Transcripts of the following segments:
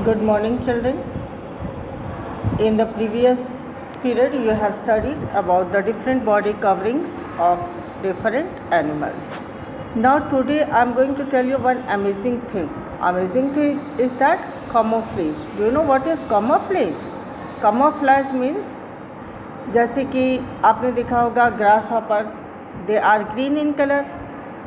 Good morning, children. In the previous period, you have studied about the different body coverings of different animals. Now, today I am going to tell you one amazing thing. Amazing thing is that camouflage. Do you know what is camouflage? Camouflage means जैसे कि आपने देखा होगा grasshoppers, they are green in colour,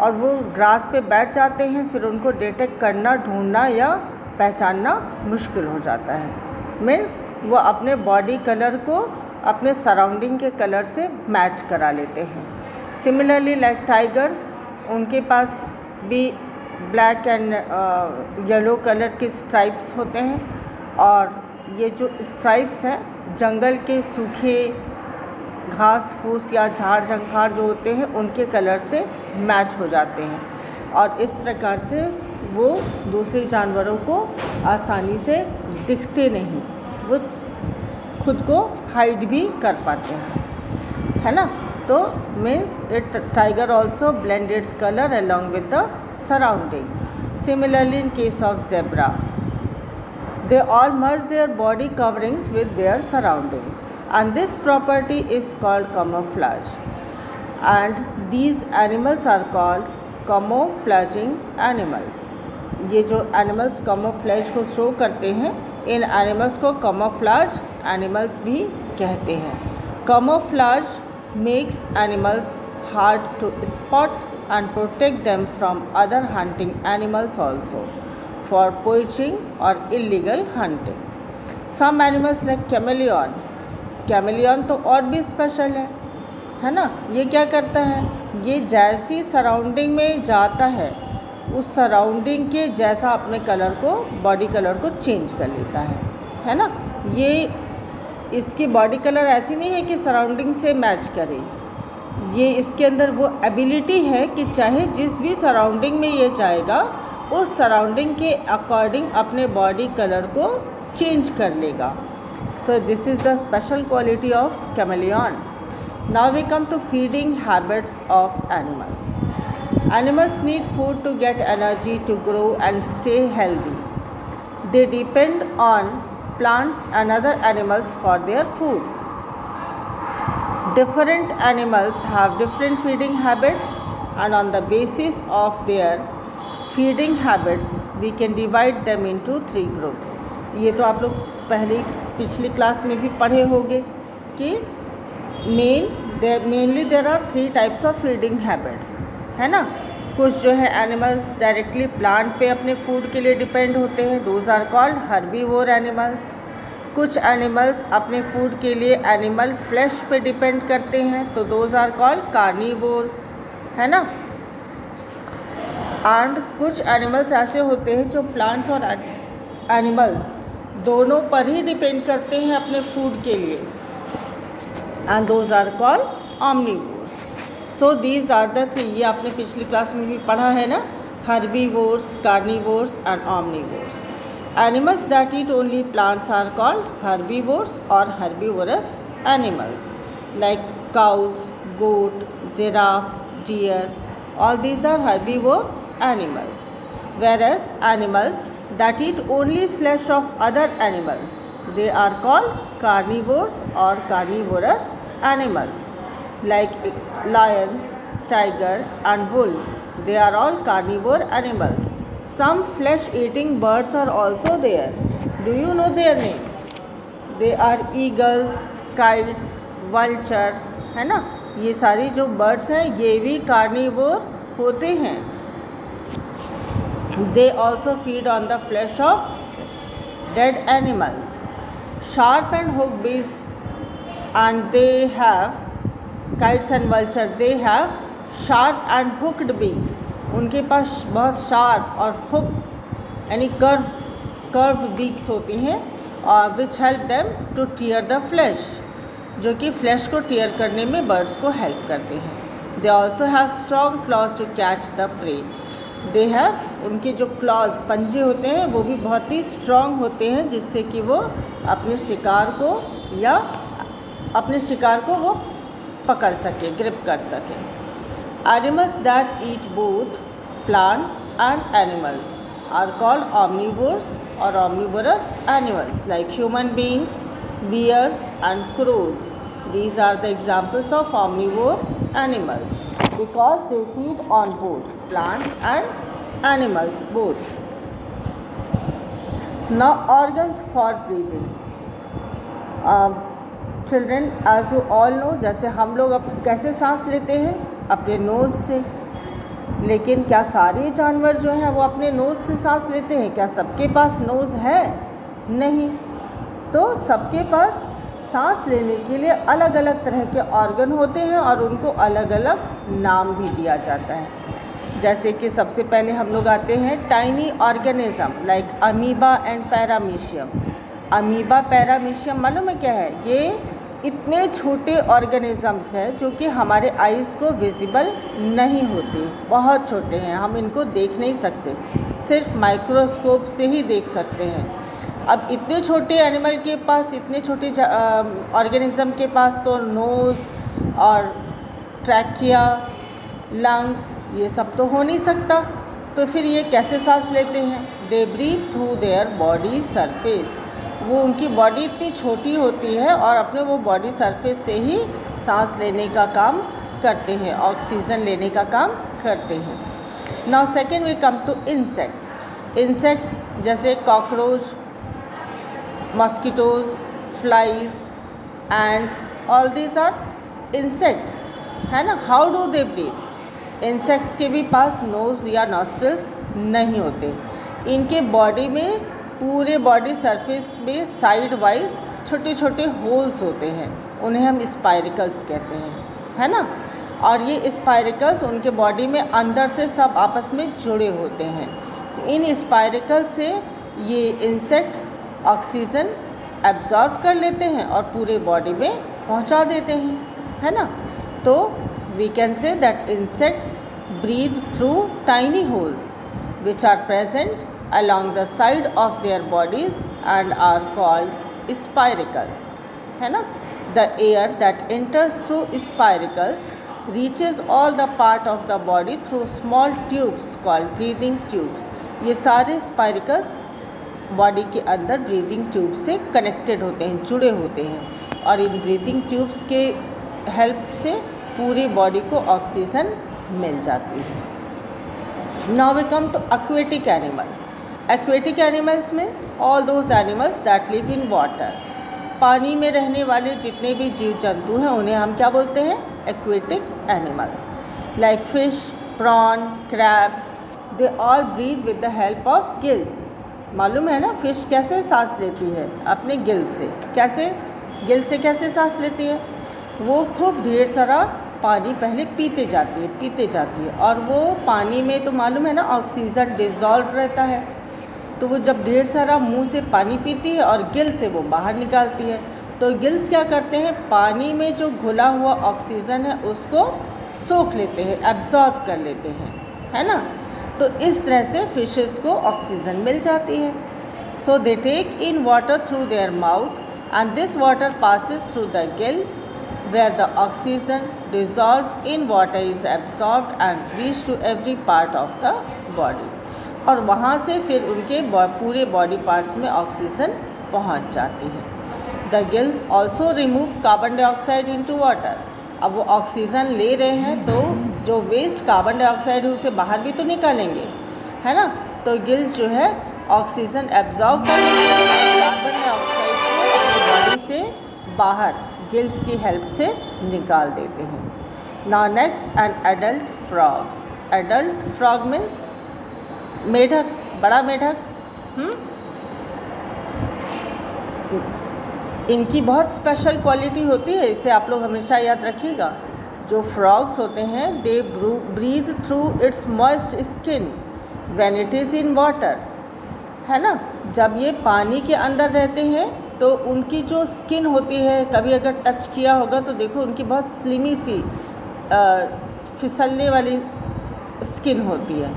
और वो grass पे बैठ जाते हैं, फिर उनको डिटेक्ट करना, ढूंढना या पहचानना मुश्किल हो जाता है। मीन्स वो अपने बॉडी कलर को अपने सराउंडिंग के कलर से मैच करा लेते हैं। सिमिलरली लाइक टाइगर्स, उनके पास भी ब्लैक एंड येलो कलर के स्ट्राइप्स होते हैं, और ये जो स्ट्राइप्स हैं जंगल के सूखे घास फूस या झाड़ झंखाड़ जो होते हैं उनके कलर से मैच हो जाते हैं, और इस प्रकार से वो दूसरे जानवरों को आसानी से दिखते नहीं, वो खुद को हाइड भी कर पाते हैं, है ना। तो means it tiger also blend its colour along with the surrounding. Similarly in case of zebra, they all merge their body coverings with their surroundings, and this property is called camouflage, and these animals are called camouflaging animals. ये जो animals camouflage को show करते हैं, इन animals को camouflage animals भी कहते हैं। Camouflage makes animals hard to spot and protect them from other hunting animals also, for poaching or illegal hunting. Some animals like chameleon, chameleon तो और भी स्पेशल है ना। ये क्या करता है, ये जैसी सराउंडिंग में जाता है उस सराउंडिंग के जैसा अपने कलर को, बॉडी कलर को चेंज कर लेता है ना। ये इसकी बॉडी कलर ऐसी नहीं है कि सराउंडिंग से मैच करे, ये इसके अंदर वो एबिलिटी है कि चाहे जिस भी सराउंडिंग में ये जाएगा उस सराउंडिंग के अकॉर्डिंग अपने बॉडी कलर को चेंज कर लेगा। So this is the special quality of chameleon. Now we come to feeding habits of animals. Animals need food to get energy to grow and stay healthy. They depend on plants and other animals for their food. Different animals have different feeding habits, and on the basis of their feeding habits we can divide them into 3 groups. ये तो आप लोग पिछली class में भी पढ़े होंगे कि mainly there are 3 types of feeding habits, है ना। कुछ जो है एनिमल्स डायरेक्टली प्लांट पे अपने फूड के लिए डिपेंड होते हैं, those are called herbivore animals. कुछ एनिमल्स अपने फूड के लिए एनिमल फ्लैश पे डिपेंड करते हैं, तो दोज आर कॉल्ड कार्निवोर्स, है ना। एंड कुछ एनिमल्स ऐसे होते हैं जो प्लांट्स और एनिमल्स दोनों पर ही डिपेंड करते हैं अपने फूड के लिए, and those are called omnivores. So these are the 3, ये आपने पिछली क्लास में भी पढ़ा है ना, herbivores, carnivores and ऑमनीवोर्स। Animals that eat only plants are called herbivores or herbivorous animals, like cows, goat, giraffe, deer. All these are herbivore animals. Whereas animals that eat only flesh of other animals, they are called carnivores or carnivorous animals, like lions, tiger and wolves. They are all carnivore animals. Some flesh-eating birds are also there. Do you know their name? They are eagles, kites, vulture, है ना। ये सारी जो birds हैं ये भी carnivore होते हैं। They also feed on the flesh of dead animals. Sharp and hooked beaks, and they have kites and vulture. They have sharp and hooked beaks. उनके पास बहुत शार्प और हुक यानी कर्व्ड बीक्स होती हैं, और which help them two tier the flash, जो कि flash को टीयर करने में बर्ड्स को हेल्प करते हैं। They also have strong claws to catch the prey. They have, उनके जो क्लॉज पंजे होते हैं वो भी बहुत ही स्ट्रॉन्ग होते हैं, जिससे कि वो अपने शिकार को वो पकड़ सके, ग्रिप कर सके। Animals that eat both plants and animals are called omnivores or omnivorous animals like human beings, bears and crows. These are the examples of omnivore animals because they feed on both plants and animals both. Now organs for breathing. Children as you all know, जैसे हम लोग अब कैसे सांस लेते हैं अपने nose से, लेकिन क्या सारे जानवर जो हैं वो अपने नोज़ से सांस लेते हैं? क्या सबके पास नोज़ है? नहीं। तो सबके पास सांस लेने के लिए अलग अलग तरह के ऑर्गन होते हैं और उनको अलग अलग नाम भी दिया जाता है। जैसे कि सबसे पहले हम लोग आते हैं tiny organism like amoeba and paramecium. Amoeba paramecium मालूम है क्या है? ये इतने छोटे ऑर्गेनिजम्स हैं जो कि हमारे आइज़ को विजिबल नहीं होते, बहुत छोटे हैं, हम इनको देख नहीं सकते, सिर्फ माइक्रोस्कोप से ही देख सकते हैं। अब इतने छोटे एनिमल के पास, इतने छोटे ऑर्गेनिज्म के पास तो नोज़ और ट्रैकिया, लंग्स ये सब तो हो नहीं सकता, तो फिर ये कैसे सांस लेते हैं? They breathe through their body surface. वो उनकी बॉडी इतनी छोटी होती है और अपने वो बॉडी सरफेस से ही सांस लेने का काम करते हैं, ऑक्सीजन लेने का काम करते हैं। Now second we come to insects. Insects जैसे cockroach, mosquitoes, flies, ants, all these are insects, है ना। How do they breathe? Insects के भी पास नोज़ या नॉस्ट्रल्स नहीं होते। इनके बॉडी में, पूरे बॉडी सरफेस में साइड वाइज छोटे छोटे होल्स होते हैं, उन्हें हम स्पाइरिकल्स कहते हैं, है ना। और ये स्पाइरिकल्स उनके बॉडी में अंदर से सब आपस में जुड़े होते हैं। इन स्पाइरिकल से ये इंसेक्ट्स ऑक्सीजन एब्जॉर्व कर लेते हैं और पूरे बॉडी में पहुंचा देते हैं, है ना। तो we can say that insects breathe through tiny holes which are present along the side of their bodies and are called spiracles, है ना। The air that enters through spiracles reaches all the part of the body through small tubes called breathing tubes. ये सारे spiracles body के अंदर breathing tube से connected होते हैं, जुड़े होते हैं, और इन ब्रीदिंग ट्यूब्स के हेल्प से पूरी बॉडी को ऑक्सीजन मिल जाती है। Now we come to aquatic animals. Aquatic animals means all those animals that live in water. पानी में रहने वाले जितने भी जीव जंतु हैं उन्हें हम क्या बोलते हैं? Aquatic animals. Like fish, prawn, crab, they all breathe with the help of gills. मालूम है ना फिश कैसे सांस लेती है? अपने गिल से। कैसे? गिल से कैसे सांस लेती है? वो खूब ढेर सारा पानी पहले पीते जाती है और वो पानी में तो मालूम है ना ऑक्सीजन डिज़ोल्व रहता है, तो वो जब ढेर सारा मुंह से पानी पीती है और गिल से वो बाहर निकालती है। तो गिल्स क्या करते हैं? पानी में जो घुला हुआ ऑक्सीजन है उसको सोख लेते हैं, एब्जॉर्व कर लेते हैं, है ना। तो इस तरह से फिशेस को ऑक्सीजन मिल जाती है। So they take in water through their mouth and this water passes through the gills where the oxygen dissolved in water is absorbed and reached to every part of the body. और वहाँ से फिर उनके पूरे body parts में oxygen पहुँच जाती है। The gills also remove carbon dioxide into water. अब वो ऑक्सीजन ले रहे हैं तो जो वेस्ट कार्बन डाइऑक्साइड है उसे बाहर भी तो निकालेंगे, है ना। तो गिल्स जो है ऑक्सीजन एब्जॉर्ब कर लेते हैं, कार्बन डाइऑक्साइड को अपनी बॉडी से बाहर गिल्स की हेल्प से निकाल देते हैं। Now next an adult frog. Adult frog means मेढक, बड़ा मेढक। इनकी बहुत स्पेशल क्वालिटी होती है, इसे आप लोग हमेशा याद रखिएगा। जो फ्रॉग्स होते हैं they breathe through its moist skin when it is in water, है ना। जब ये पानी के अंदर रहते हैं तो उनकी जो स्किन होती है, कभी अगर टच किया होगा तो देखो उनकी बहुत स्लिमी सी फिसलने वाली स्किन होती है,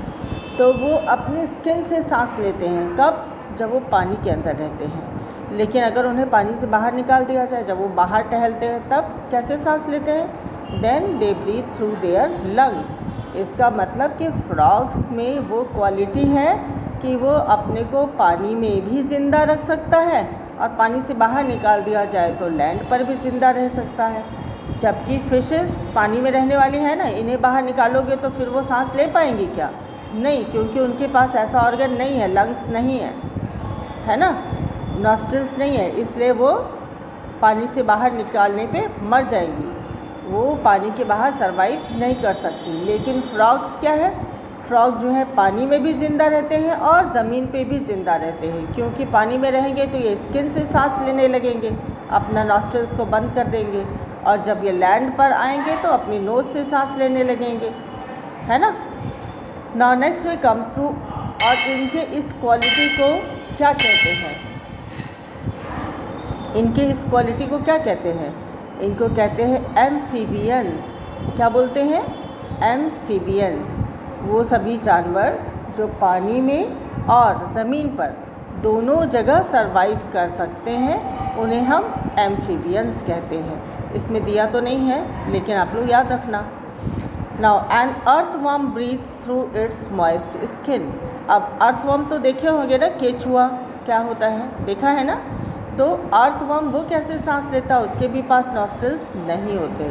तो वो अपनी स्किन से सांस लेते हैं। कब? जब वो पानी के अंदर रहते हैं। लेकिन अगर उन्हें पानी से बाहर निकाल दिया जाए, जब वो बाहर टहलते हैं, तब कैसे सांस लेते हैं? Then they breathe through their lungs. इसका मतलब कि फ्रॉग्स में वो क्वालिटी है कि वो अपने को पानी में भी ज़िंदा रख सकता है और पानी से बाहर निकाल दिया जाए तो लैंड पर भी ज़िंदा रह सकता है। जबकि फिशेस पानी में रहने वाली है ना, इन्हें बाहर निकालोगे तो फिर वो सांस ले पाएंगी क्या? नहीं, क्योंकि उनके पास ऐसा ऑर्गन नहीं है, लंग्स नहीं है ना, नॉस्ट्रल्स नहीं है, इसलिए वो पानी से बाहर निकालने पे मर जाएंगी, वो पानी के बाहर सरवाइव नहीं कर सकती। लेकिन फ्रॉग्स क्या है, फ्रॉग जो है पानी में भी ज़िंदा रहते हैं और ज़मीन पे भी ज़िंदा रहते हैं, क्योंकि पानी में रहेंगे तो ये स्किन से सांस लेने लगेंगे, अपना नॉस्ट्रल्स को बंद कर देंगे, और जब ये लैंड पर आएंगे तो अपनी नोज़ से सांस लेने लगेंगे, है ना। Now next we come to, और इनके इस क्वालिटी को क्या कहते हैं, इनके इस क्वालिटी को क्या कहते हैं? इनको कहते हैं एम्फीबियंस। क्या बोलते हैं? एम्फीबियंस। वो सभी जानवर जो पानी में और ज़मीन पर दोनों जगह सरवाइव कर सकते हैं, उन्हें हम एम्फीबियंस कहते हैं। इसमें दिया तो नहीं है, लेकिन आप लोग याद रखना। Now an earthworm breathes through its moist skin. अब अर्थवर्म तो देखे होंगे ना, केचुआ क्या होता है, देखा है ना। तो अर्थवर्म वो कैसे सांस लेता है? उसके भी पास नॉस्ट्रल्स नहीं होते,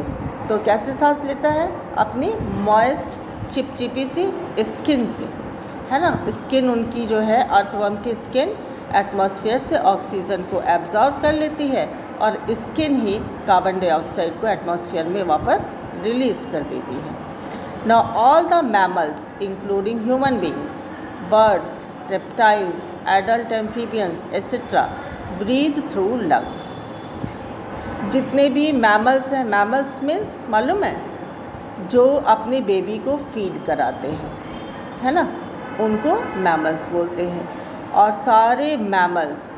तो कैसे सांस लेता है? अपनी मॉइस्ट चिपचिपी सी स्किन से, है ना। स्किन उनकी जो है, अर्थवर्म की स्किन एटमॉस्फेयर से ऑक्सीजन को एब्जॉर्ब कर लेती है और स्किन ही कार्बन डाइऑक्साइड को एटमॉस्फेयर में वापस रिलीज़ कर देती है। Now all the mammals including human beings, birds, reptiles, adult amphibians etcetera breathe through lungs. जितने भी मैमल्स हैं, मैमल्स मीन्स मालूम है, जो अपने बेबी को फीड कराते हैं, है ना, उनको मैमल्स बोलते हैं। और सारे मैमल्स,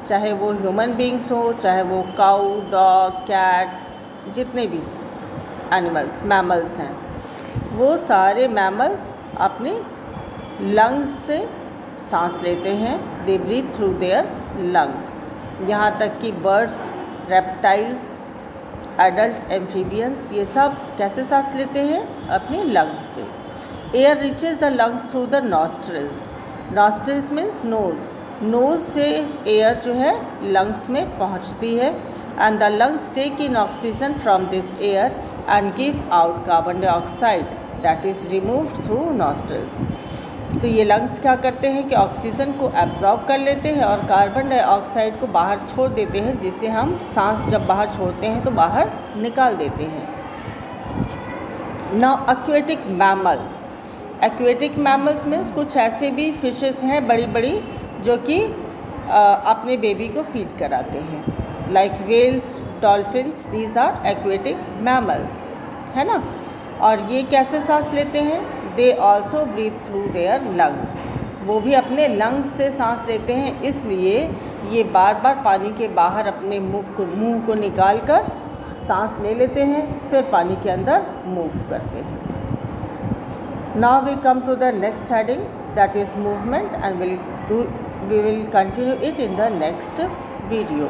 चाहे वो ह्यूमन बींग्स हो, चाहे वो काऊ, डॉग, कैट, जितने भी एनिमल्स मैमल्स हैं, वो सारे मैमल्स अपने लंग्स से सांस लेते हैं। They breathe through their lungs. यहाँ तक कि बर्ड्स, रेप्टाइल्स, एडल्ट एम्फीबियंस, ये सब कैसे सांस लेते हैं? अपने लंग्स से। Air reaches the lungs through the nostrils. Nostrils means nose. Nose से एयर जो है लंग्स में पहुँचती है, and the lungs take in oxygen from this air and give out carbon dioxide that is removed through nostrils. तो ये lungs क्या करते हैं कि ऑक्सीजन को एब्जॉर्ब कर लेते हैं और कार्बन डाइऑक्साइड को बाहर छोड़ देते हैं, जिसे हम सांस जब बाहर छोड़ते हैं तो बाहर निकाल देते हैं। Now aquatic mammals. Aquatic mammals means कुछ ऐसे भी फिशेस हैं बड़ी बड़ी जो कि अपने बेबी को फीड कराते हैं, like whales, dolphins, these are aquatic mammals, है ना। और ये कैसे सांस लेते हैं? They also breathe through their lungs. वो भी अपने लंग्स से सांस लेते हैं, इसलिए ये बार बार पानी के बाहर अपने मुंह को निकाल कर सांस ले लेते हैं, फिर पानी के अंदर मूव करते हैं। Now we come to the next heading, that is movement, and we will continue it in the next video.